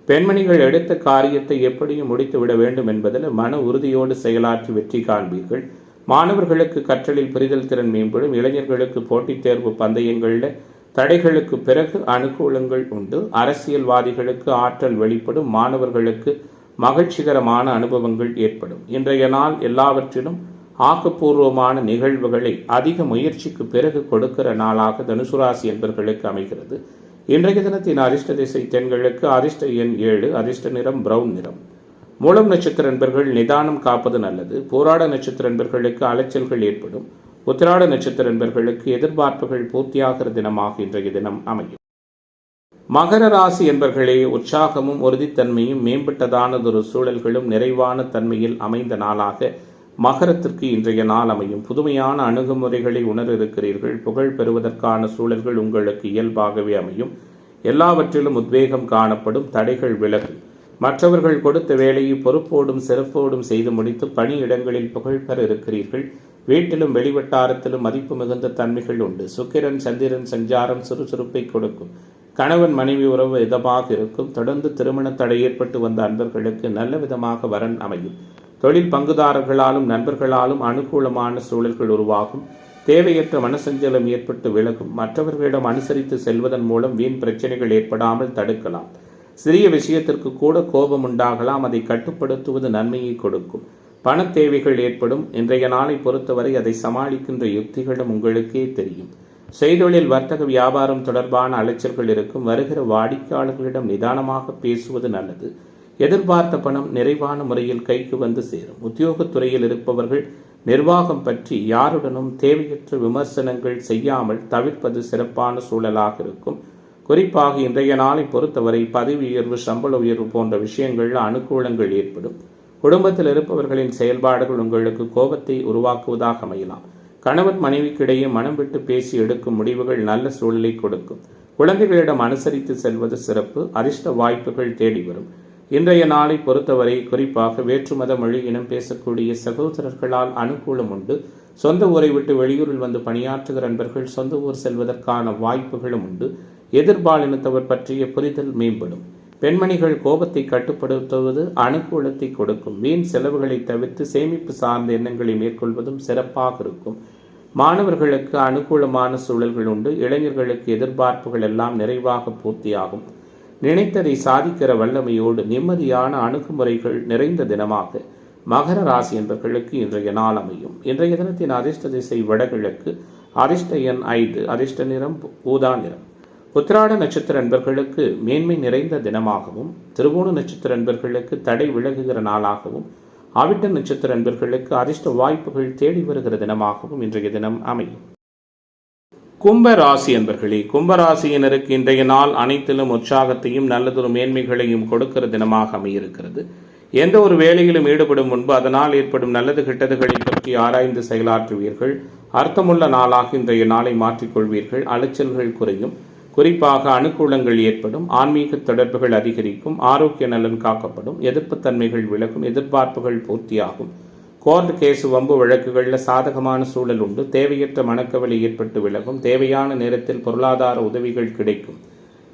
பெண்மணிகள் எடுத்த காரியத்தை எப்படியும் முடித்துவிட வேண்டும் என்பதில் மன உறுதியோடு செயலாற்றி வெற்றி காண்பீர்கள். மாணவர்களுக்கு கற்றலில் புரிதல் திறன் மேம்படும். இளைஞர்களுக்கு போட்டித் தேர்வு பந்தயங்களில் தடைகளுக்கு பிறகு அனுகூலங்கள் உண்டு. அரசியல்வாதிகளுக்கு ஆற்றல் வெளிப்படும். மாணவர்களுக்கு மகிழ்ச்சிகரமான அனுபவங்கள் ஏற்படும். இன்றைய நாள் எல்லாவற்றிலும் ஆக்கப்பூர்வமான நிகழ்வுகளை அதிக முயற்சிக்கு பிறகு கொடுக்கிற நாளாக தனுசு ராசி என்பர்களுக்கு அமைகிறது. இன்றைய தினத்தின் அதிர்ஷ்ட திசை தென்கிழக்கு. அதிர்ஷ்ட எண் 7. அதிர்ஷ்ட நிறம் பிரவுன் நிறம். மூலம் நட்சத்திர நண்பர்கள் நிதானம் காப்பது நல்லது. போராட நட்சத்திர நண்பர்களுக்கு அலைச்சல்கள் ஏற்படும். உத்திராட நட்சத்திர நண்பர்களுக்கு எதிர்பார்ப்புகள் பூர்த்தியாகிற தினமாக இன்றைய தினம் அமையும். மகர ராசி என்பர்களே, உற்சாகமும் உறுதித்தன்மையும் மேம்பட்டதானதொரு சூழல்களும் நிறைவான தன்மையில் அமைந்த நாளாக மகரத்திற்கு இன்றைய நாள் அமையும். புதுமையான அணுகுமுறைகளை உணர இருக்கிறீர்கள். புகழ் பெறுவதற்கான சூழல்கள் உங்களுக்கு இயல்பாகவே அமையும். எல்லாவற்றிலும் உத்வேகம் காணப்படும். தடைகள் விலகும். மற்றவர்கள் கொடுத்த வேலையை பொறுப்போடும் சிறப்போடும் செய்து முடித்து பணியிடங்களில் புகழ் பெற இருக்கிறீர்கள். வீட்டிலும் வெளிவட்டாரத்திலும் மதிப்பு மிகுந்த தன்மைகள் உண்டு. சுக்கிரன், சந்திரன் சஞ்சாரம் சுறுசுறுப்பை கொடுக்கும். கணவன் மனைவி உறவு இதமாக இருக்கும். தொடர்ந்து திருமண தடை ஏற்பட்டு வந்த அன்பர்களுக்கு நல்ல விதமாக வரன் அமையும். தொழில் பங்குதாரர்களாலும் நண்பர்களாலும் அனுகூலமான சூழல்கள் உருவாகும். தேவையற்ற மனசஞ்சலம் ஏற்பட்டு விலகும். மற்றவர்களிடம் அனுசரித்து செல்வதன் மூலம் வீண் பிரச்சனைகள் ஏற்படாமல் தடுக்கலாம். சிறிய விஷயத்திற்கு கூட கோபம் உண்டாகலாம். அதை கட்டுப்படுத்துவது நன்மையை கொடுக்கும். பண தேவைகள் ஏற்படும். இன்றைய நாளை பொறுத்தவரை அதை சமாளிக்கின்ற யுக்திகளும் உங்களுக்கே தெரியும். செய்தொழில் வர்த்தக வியாபாரம் தொடர்பான அலைச்சல்கள் இருக்கும். வருகிற வாடிக்கையாளர்களிடம் நிதானமாக பேசுவது நல்லது. எதிர்பார்த்த பணம் நிறைவான முறையில் கைக்கு வந்து சேரும். உத்தியோகத்துறையில் இருப்பவர்கள் நிர்வாகம் பற்றி யாருடனும் தேவையற்ற விமர்சனங்கள் செய்யாமல் தவிர்ப்பது சிறப்பான சூழலாக இருக்கும். குறிப்பாக இன்றைய நாளை பொறுத்தவரை பதவி உயர்வு, சம்பள உயர்வு போன்ற விஷயங்களில் அனுகூலங்கள் ஏற்படும். குடும்பத்தில் இருப்பவர்களின் செயல்பாடுகள் உங்களுக்கு கோபத்தை உருவாக்குவதாக அமையலாம். கணவன் மனைவிக்கிடையே மனம் விட்டு பேசி எடுக்கும் முடிவுகள் நல்ல சூழலை கொடுக்கும். குழந்தைகளிடம் அனுசரித்து செல்வது சிறப்பு. அதிர்ஷ்ட வாய்ப்புகள் தேடி வரும். இன்றைய நாளை பொறுத்தவரை குறிப்பாக வேற்றுமத மொழி இனம் பேசக்கூடிய சகோதரர்களால் அனுகூலம் உண்டு. சொந்த ஊரை விட்டு வெளியூரில் வந்து பணியாற்றுகிற நண்பர்கள் சொந்த ஊர் செல்வதற்கான வாய்ப்புகளும் உண்டு. எதிர்பாலினத்தவர் பற்றிய புரிதல் மேம்படும். பெண்மணிகள் கோபத்தை கட்டுப்படுத்துவது அனுகூலத்தை கொடுக்கும். வீண் செலவுகளை தவிர்த்து சேமிப்பு சார்ந்த எண்ணங்களை மேற்கொள்வதும் சிறப்பாக இருக்கும். மாணவர்களுக்கு அனுகூலமான சூழல்கள் உண்டு. இளைஞர்களுக்கு எதிர்பார்ப்புகள் எல்லாம் நிறைவாக பூர்த்தியாகும். நினைத்ததை சாதிக்கிற வல்லமையோடு நிம்மதியான அணுகுமுறைகள் நிறைந்த தினமாக மகர ராசி என்பவர்களுக்கு இன்றைய நாள் அமையும். இன்றைய தினத்தின் அதிர்ஷ்ட திசை வடகிழக்கு. அதிர்ஷ்ட எண் 5. அதிர்ஷ்ட நிறம் ஊதா நிறம். உத்திராட நட்சத்திர அன்பர்களுக்கு மேன்மை நிறைந்த தினமாகவும், திருவோண நட்சத்திர அன்பர்களுக்கு தடை விலகுகிற நாளாகவும், அவிட்ட நட்சத்திர அன்பர்களுக்கு அதிர்ஷ்ட வாய்ப்புகள் தேடி வருகிற தினமாகவும் இன்றைய தினம் அமையும். கும்ப ராசி அன்பர்களே, கும்பராசியினருக்கு இன்றைய நாள் அனைத்திலும் உற்சாகத்தையும் நல்லதொரு மேன்மைகளையும் கொடுக்கிற தினமாக அமையிருக்கிறது. எந்த ஒரு வேலையிலும் ஈடுபடும் முன்பு அதனால் ஏற்படும் நல்லது கெட்டதுகளை பற்றி ஆராய்ந்து செயலாற்றுவீர்கள். அர்த்தமுள்ள நாளாக இன்றைய நாளை மாற்றிக்கொள்வீர்கள். அலைச்சல்கள் குறையும். குறிப்பாக அனுகூலங்கள் ஏற்படும். ஆன்மீக தொடர்புகள் அதிகரிக்கும். ஆரோக்கிய நலன் காக்கப்படும். எதிர்ப்புத்தன்மைகள் விலகும். எதிர்பார்ப்புகள் பூர்த்தியாகும். கோர்ட் கேஸ், வம்பு வழக்குகளில் சாதகமான சூழல் உண்டு. தேவையற்ற மனக்கவலை ஏற்பட்டு விலகும். தேவையான நேரத்தில் பொருளாதார உதவிகள் கிடைக்கும்.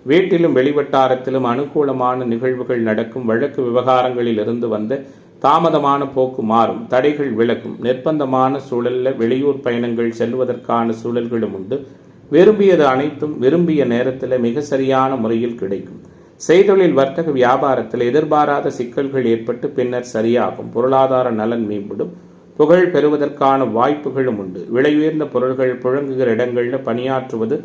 வீட்டிலும் வெளிவட்டாரத்திலும் அனுகூலமான நிகழ்வுகள் நடக்கும். வழக்கு விவகாரங்களில் இருந்து வந்த தாமதமான போக்கு மாறும். தடைகள் விலகும். நிர்பந்தமான சூழலில் வெளியூர் பயணங்கள் செல்வதற்கான சூழல்களும் உண்டு. விரும்பியது அனைத்தும் விரும்பிய நேரத்தில் மிக சரியான முறையில் கிடைக்கும். செய்தொழில் வர்த்தக வியாபாரத்தில் எதிர்பாராத சிக்கல்கள் ஏற்பட்டு பின்னர் சரியாகும். பொருளாதார நலன் மேம்படும். புகழ் பெறுவதற்கான வாய்ப்புகளும் உண்டு. விலை உயர்ந்த பொருள்கள் புழங்குகிற இடங்களில் பணியாற்றுவது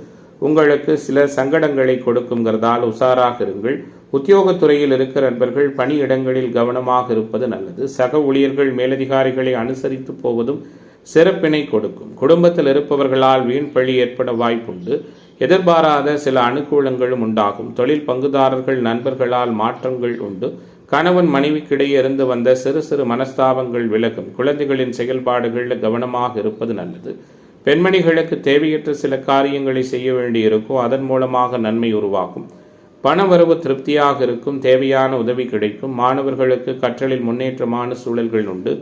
உங்களுக்கு சில சங்கடங்களை கொடுக்குங்கிறதால் உஷாராக இருங்கள். உத்தியோகத்துறையில் இருக்கிற நண்பர்கள் பணியிடங்களில் கவனமாக இருப்பது நல்லது. சக ஊழியர்கள் மேலதிகாரிகளை அனுசரித்து போவதும் சிறப்பினை கொடுக்கும். குடும்பத்தில் இருப்பவர்களால் வீண் பழி ஏற்பட வாய்ப்புண்டு. எதிர்பாராத சில அனுகூலங்களும் உண்டாகும். தொழில் பங்குதாரர்கள் நண்பர்களால் மாற்றங்கள் உண்டு. கணவன் மனைவிக்கிடையே இருந்து வந்த சிறு சிறு மனஸ்தாபங்கள் விலகும். குழந்தைகளின் செயல்பாடுகளில் கவனமாக இருப்பது நல்லது. பெண்மணிகளுக்கு தேவையற்ற சில காரியங்களை செய்ய வேண்டியிருக்கும். அதன் மூலமாக நன்மை உருவாகும். பணவரவு திருப்தியாக இருக்கும். தேவையான உதவி கிடைக்கும். மாணவர்களுக்கு கற்றலில் முன்னேற்றமான சூழல்கள் உண்டு.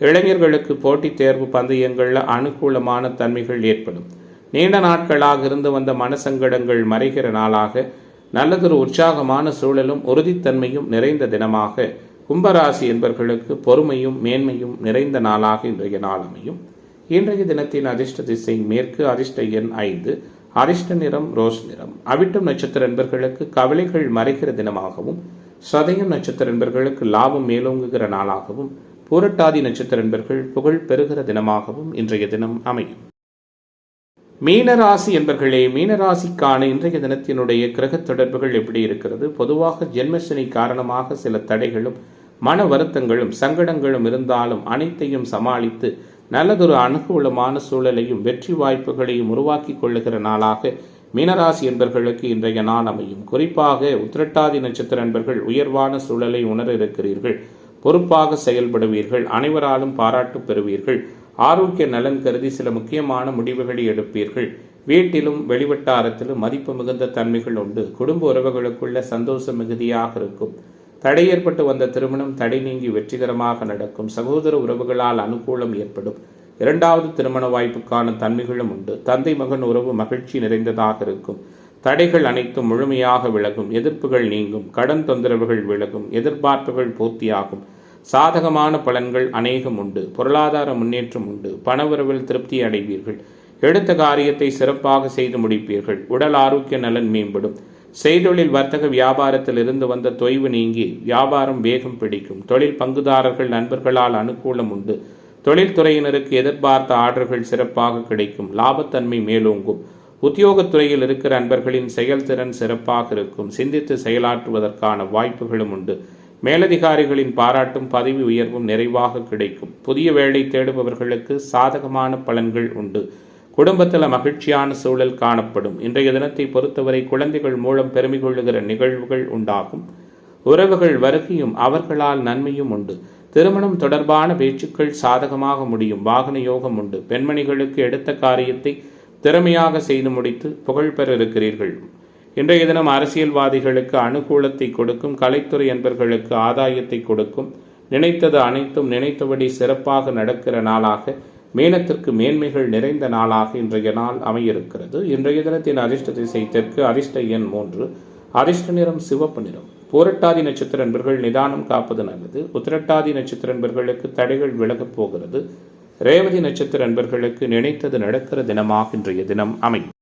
இளைஞர்களுக்கு போட்டித் தேர்வு பந்தயங்களில் அனுகூலமான தன்மைகள் ஏற்படும். நீண்ட நாட்களாக இருந்து வந்த மனசங்கடங்கள் மறைகிற நாளாக நல்லதொரு உற்சாகமான சூழலும் உறுதித்தன்மையும் நிறைந்த தினமாக கும்பராசி என்பவர்களுக்கு பொறுமையும் மேன்மையும் நிறைந்த நாளாக இன்றைய நாள் அமையும். இன்றைய தினத்தின் அதிர்ஷ்ட திசை மேற்கு. அதிர்ஷ்ட எண் 5. அதிர்ஷ்ட நிறம் ரோஸ் நிறம். அவிட்டம் நட்சத்திர என்பர்களுக்கு கவலைகள் மறைகிற தினமாகவும், சதயம் நட்சத்திர என்பர்களுக்கு லாபம் மேலோங்குகிற நாளாகவும், பூரட்டாதி நட்சத்திர என்பர்கள் புகழ் பெறுகிற தினமாகவும் இன்றைய தினம் அமையும். மீனராசி என்பர்களே, மீனராசிக்கான இன்றைய தினத்தினுடைய கிரக தொடர்புகள் எப்படி இருக்கிறது? பொதுவாக ஜென்மசனி காரணமாக சில தடைகளும் மன வருத்தங்களும் சங்கடங்களும் இருந்தாலும் அனைத்தையும் சமாளித்து நல்லதொரு அனுகூலமான சூழலையும் வெற்றி வாய்ப்புகளையும் உருவாக்கி கொள்ளுகிற நாளாக மீனராசி என்பர்களுக்கு இன்றைய நாள் அமையும். குறிப்பாக உத்திரட்டாதி நட்சத்திர என்பர்கள் உயர்வான சூழலை உணர இருக்கிறீர்கள். பொறுப்பாக செயல்படுவீர்கள். அனைவராலும் பாராட்டு பெறுவீர்கள். ஆரோக்கிய நலன் கருதி சில முக்கியமான முடிவுகளை எடுப்பீர்கள். வீட்டிலும் வெளிவட்டாரத்திலும் மதிப்பு மிகுந்த தன்மைகள் உண்டு. குடும்ப உறவுகளுக்குள்ள சந்தோஷம் மிகுதியாக இருக்கும். தடை ஏற்பட்டு வந்த திருமணம் தடை நீங்கி வெற்றிகரமாக நடக்கும். சகோதர உறவுகளால் அனுகூலம் ஏற்படும். இரண்டாவது திருமண வாய்ப்புக்கான தன்மைகளும் உண்டு. தந்தை மகன் உறவு மகிழ்ச்சி நிறைந்ததாக இருக்கும். தடைகள் அனைத்தும் முழுமையாக விலகும். எதிர்ப்புகள் நீங்கும். கடன் தொந்தரவுகள் விலகும். எதிர்பார்ப்புகள் பூர்த்தியாகும். சாதகமான பலன்கள் அநேகம் உண்டு. பொருளாதார முன்னேற்றம் உண்டு. பணவரவில் திருப்தி அடைவீர்கள். எடுத்த காரியத்தை சிறப்பாக செய்து முடிப்பீர்கள். உடல் ஆரோக்கிய நலன் மேம்படும். செய்தொழில் வர்த்தக வியாபாரத்தில் இருந்து வந்த தொய்வு நீங்கி வியாபாரம் வேகம் பிடிக்கும். தொழில் பங்குதாரர்கள் நண்பர்களால் அனுகூலம் உண்டு. தொழில்துறையினருக்கு எதிர்பார்த்த ஆர்டர்கள் சிறப்பாக கிடைக்கும். லாபத்தன்மை மேலோங்கும். உத்தியோகத்துறையில் இருக்கிற அன்பர்களின் செயல்திறன் சிறப்பாக இருக்கும். சிந்தித்து செயலாற்றுவதற்கான வாய்ப்புகளும் உண்டு. மேலதிகாரிகளின் பாராட்டும் பதவி உயர்வும் நிறைவாக கிடைக்கும். புதிய வேலை தேடுபவர்களுக்கு சாதகமான பலன்கள் உண்டு. குடும்பத்தில் மகிழ்ச்சியான சூழல் காணப்படும். இன்றைய தினத்தை பொறுத்தவரை குழந்தைகள் மூலம் பெருமை கொள்ளுகிற நிகழ்வுகள் உண்டாகும். உறவுகள் வருகையும் அவர்களால் நன்மையும் உண்டு. திருமணம் தொடர்பான பேச்சுக்கள் சாதகமாக முடியும். வாகன யோகம் உண்டு. பெண்மணிகளுக்கு எடுத்த காரியத்தை திறமையாக செய்து முடித்து புகழ் பெற இருக்கிறீர்கள். இன்றைய தினம் அரசியல்வாதிகளுக்கு அனுகூலத்தை கொடுக்கும். கலைத்துறை என்பர்களுக்கு ஆதாயத்தை கொடுக்கும். நினைத்தது அனைத்தும் நினைத்தபடி சிறப்பாக நடக்கிற நாளாக, மீனத்திற்கு மேன்மைகள் நிறைந்த நாளாக இன்றைய நாள் அமையிருக்கிறது. இன்றைய தினத்தின் அதிர்ஷ்ட திசை தெற்கு. அதிர்ஷ்ட எண் 3. அதிர்ஷ்ட நிறம் சிவப்பு நிறம். பூரட்டாதி நட்சத்திர நண்பர்கள் நிதானம் காப்பது நல்லது. உத்திரட்டாதி நட்சத்திர நண்பர்களுக்கு தடைகள் விலகப் போகிறது. ரேவதி நட்சத்திர நண்பர்களுக்கு நினைத்தது நடக்கிற தினமாக இன்றைய தினம் அமையும்.